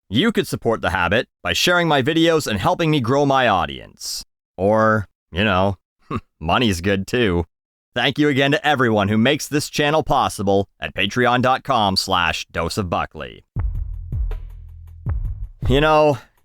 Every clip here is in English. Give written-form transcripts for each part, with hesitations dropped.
You could support the habit by sharing my videos and helping me grow my audience. Or, money's good too. Thank you again to everyone who makes this channel possible at patreon.com/doseofbuckley.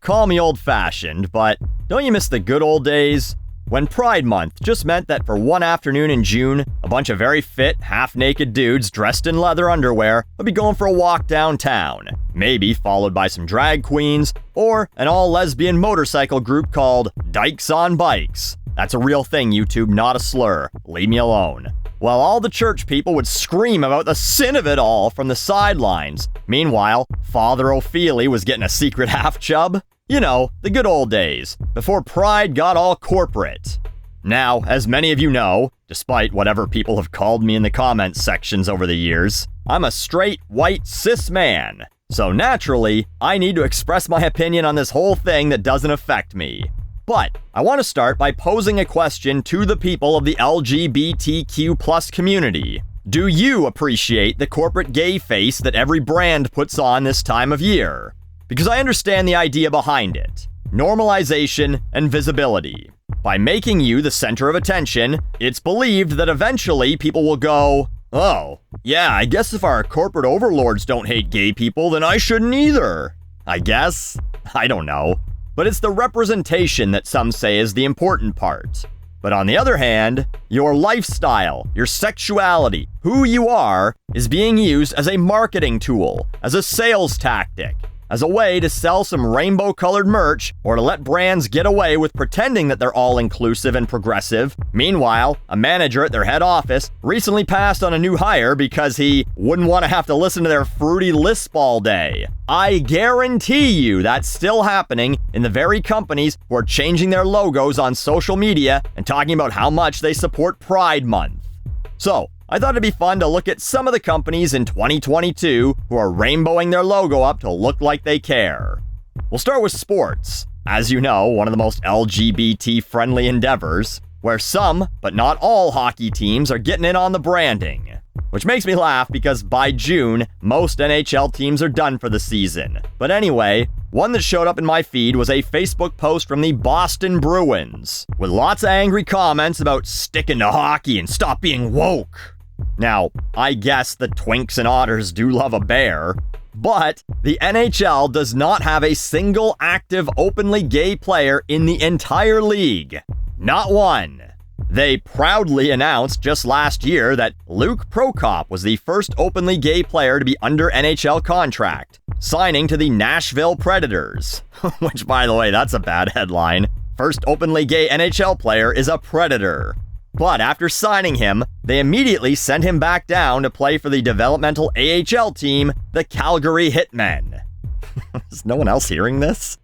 Call me old-fashioned, but don't you miss the good old days? When Pride Month just meant that for one afternoon in June, a bunch of very fit, half-naked dudes dressed in leather underwear would be going for a walk downtown, maybe followed by some drag queens, or an all-lesbian motorcycle group called Dykes on Bikes. That's a real thing, YouTube, not a slur. Leave me alone. While all the church people would scream about the sin of it all from the sidelines. Meanwhile, Father Ophelia was getting a secret half-chub. The good old days, before Pride got all corporate. Now, as many of you know, despite whatever people have called me in the comments sections over the years, I'm a straight, white, cis man. So naturally, I need to express my opinion on this whole thing that doesn't affect me. But I want to start by posing a question to the people of the LGBTQ+ community. Do you appreciate the corporate gay face that every brand puts on this time of year? Because I understand the idea behind it. Normalization and visibility. By making you the center of attention, it's believed that eventually people will go, oh, yeah, I guess if our corporate overlords don't hate gay people, then I shouldn't either. I guess? I don't know. But it's the representation that some say is the important part. But on the other hand, your lifestyle, your sexuality, who you are, is being used as a marketing tool, as a sales tactic, as a way to sell some rainbow-colored merch or to let brands get away with pretending that they're all inclusive and progressive. Meanwhile, a manager at their head office recently passed on a new hire because he wouldn't want to have to listen to their fruity lisp all day. I guarantee you that's still happening in the very companies who are changing their logos on social media and talking about how much they support Pride Month. So, I thought it'd be fun to look at some of the companies in 2022 who are rainbowing their logo up to look like they care. We'll start with sports. As you know, one of the most LGBT-friendly endeavors, where some, but not all hockey teams are getting in on the branding. Which makes me laugh because by June, most NHL teams are done for the season. But anyway, one that showed up in my feed was a Facebook post from the Boston Bruins, with lots of angry comments about sticking to hockey and stop being woke. Now, I guess the Twinks and Otters do love a bear, but the NHL does not have a single active openly gay player in the entire league. Not one. They proudly announced just last year that Luke Prokop was the first openly gay player to be under NHL contract, signing to the Nashville Predators. Which, by the way, that's a bad headline. First openly gay NHL player is a Predator. But after signing him, they immediately sent him back down to play for the developmental AHL team, the Calgary Hitmen. Is no one else hearing this?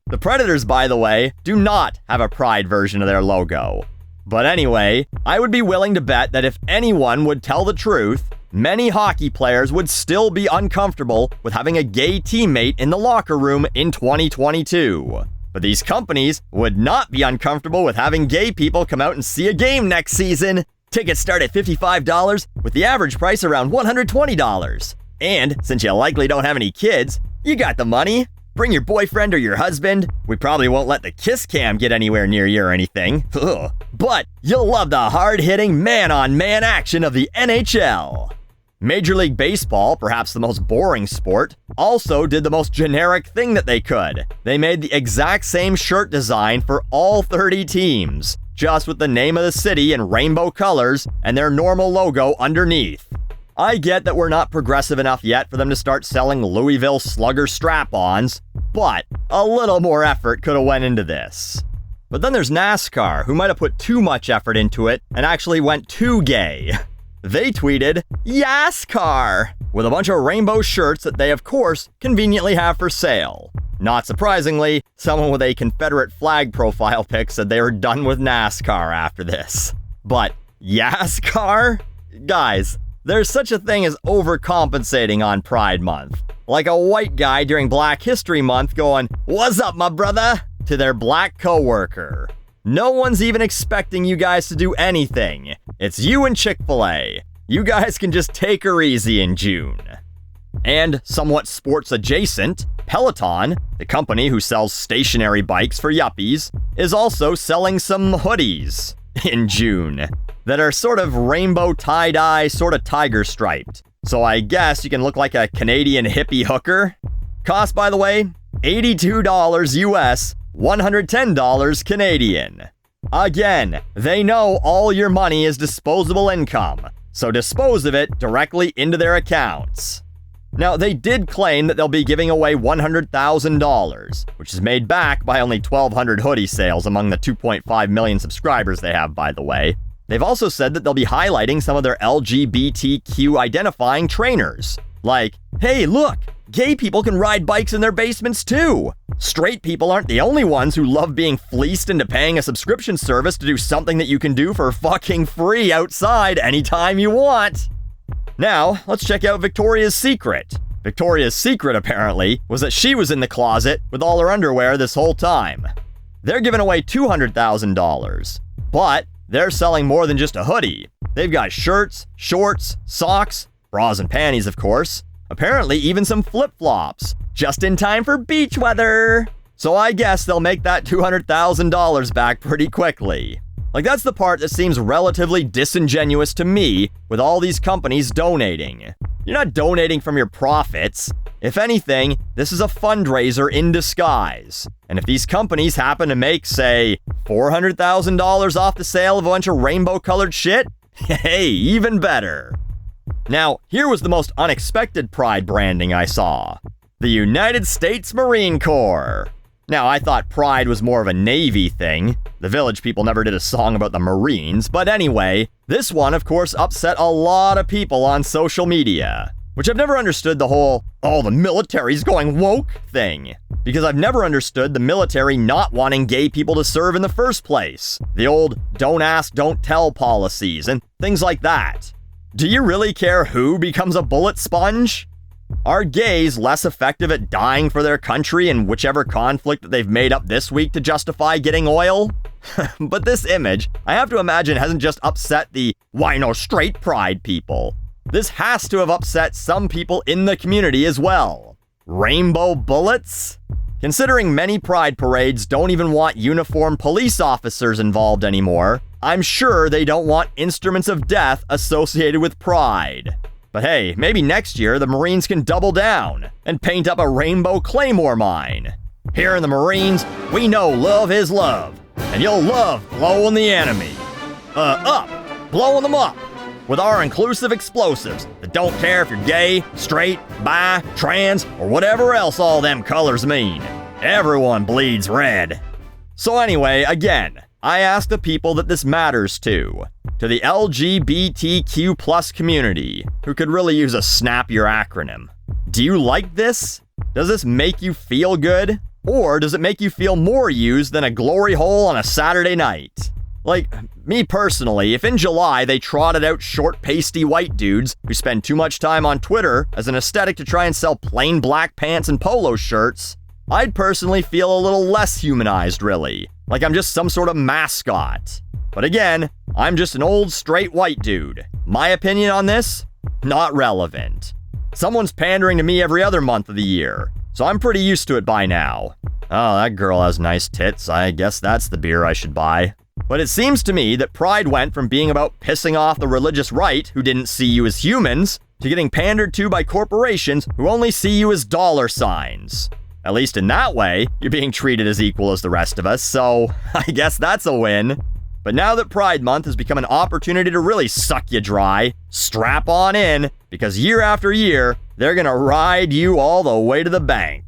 The Predators, by the way, do not have a Pride version of their logo. But anyway, I would be willing to bet that if anyone would tell the truth, many hockey players would still be uncomfortable with having a gay teammate in the locker room in 2022. But these companies would not be uncomfortable with having gay people come out and see a game next season. Tickets start at $55, with the average price around $120. And since you likely don't have any kids, you got the money. Bring your boyfriend or your husband. We probably won't let the kiss cam get anywhere near you or anything. Ugh. But you'll love the hard-hitting man-on-man action of the NHL. Major League Baseball, perhaps the most boring sport, also did the most generic thing that they could. They made the exact same shirt design for all 30 teams, just with the name of the city in rainbow colors and their normal logo underneath. I get that we're not progressive enough yet for them to start selling Louisville Slugger strap-ons, but a little more effort could have went into this. But then there's NASCAR, who might have put too much effort into it and actually went too gay. They tweeted, "YASCAR!" with a bunch of rainbow shirts that they, of course, conveniently have for sale. Not surprisingly, someone with a Confederate flag profile pic said they were done with NASCAR after this. But YASCAR? Guys, there's such a thing as overcompensating on Pride Month. Like a white guy during Black History Month going, "What's up, my brother?" to their black coworker. No one's even expecting you guys to do anything. It's you and Chick-fil-A. You guys can just take her easy in June. And somewhat sports adjacent, Peloton, the company who sells stationary bikes for yuppies, is also selling some hoodies in June that are sort of rainbow tie-dye, sort of tiger striped. So I guess you can look like a Canadian hippie hooker. Cost, by the way, $82 US, $110 Canadian. Again, they know all your money is disposable income, so dispose of it directly into their accounts. Now, they did claim that they'll be giving away $100,000, which is made back by only 1,200 hoodie sales among the 2.5 million subscribers they have, by the way. They've also said that they'll be highlighting some of their LGBTQ identifying trainers. Like, hey, look, gay people can ride bikes in their basements too. Straight people aren't the only ones who love being fleeced into paying a subscription service to do something that you can do for fucking free outside anytime you want. Now, let's check out Victoria's Secret. Victoria's Secret, apparently, was that she was in the closet with all her underwear this whole time. They're giving away $200,000, but they're selling more than just a hoodie. They've got shirts, shorts, socks, bras and panties, of course. Apparently, even some flip-flops, just in time for beach weather. So I guess they'll make that $200,000 back pretty quickly. Like, that's the part that seems relatively disingenuous to me with all these companies donating. You're not donating from your profits. If anything, this is a fundraiser in disguise. And if these companies happen to make, say, $400,000 off the sale of a bunch of rainbow-colored shit, hey, even better. Now, here was the most unexpected Pride branding I saw. The United States Marine Corps. Now, I thought Pride was more of a Navy thing. The Village People never did a song about the Marines, but anyway, this one, of course, upset a lot of people on social media. Which I've never understood the whole, oh, the military's going woke thing. Because I've never understood the military not wanting gay people to serve in the first place. The old don't ask, don't tell policies and things like that. Do you really care who becomes a bullet sponge? Are gays less effective at dying for their country in whichever conflict that they've made up this week to justify getting oil? But this image, I have to imagine, hasn't just upset the why no straight pride people. This has to have upset some people in the community as well. Rainbow bullets? Considering many pride parades don't even want uniformed police officers involved anymore, I'm sure they don't want instruments of death associated with pride. But hey, maybe next year the Marines can double down and paint up a rainbow claymore mine. Here in the Marines, we know love is love, and you'll love blowing the enemy. Blowing them up. With our inclusive explosives that don't care if you're gay, straight, bi, trans, or whatever else all them colors mean. Everyone bleeds red. So anyway, again, I ask the people that this matters to the LGBTQ plus community, who could really use a snappier acronym. Do you like this? Does this make you feel good? Or does it make you feel more used than a glory hole on a Saturday night? Like, me personally, if in July they trotted out short, pasty white dudes who spend too much time on Twitter as an aesthetic to try and sell plain black pants and polo shirts, I'd personally feel a little less humanized, really. Like I'm just some sort of mascot. But again, I'm just an old straight white dude. My opinion on this? Not relevant. Someone's pandering to me every other month of the year, so I'm pretty used to it by now. Oh, that girl has nice tits. I guess that's the beer I should buy. But it seems to me that Pride went from being about pissing off the religious right, who didn't see you as humans, to getting pandered to by corporations who only see you as dollar signs. At least in that way, you're being treated as equal as the rest of us, so I guess that's a win. But now that Pride Month has become an opportunity to really suck you dry, strap on in, because year after year, they're gonna ride you all the way to the bank.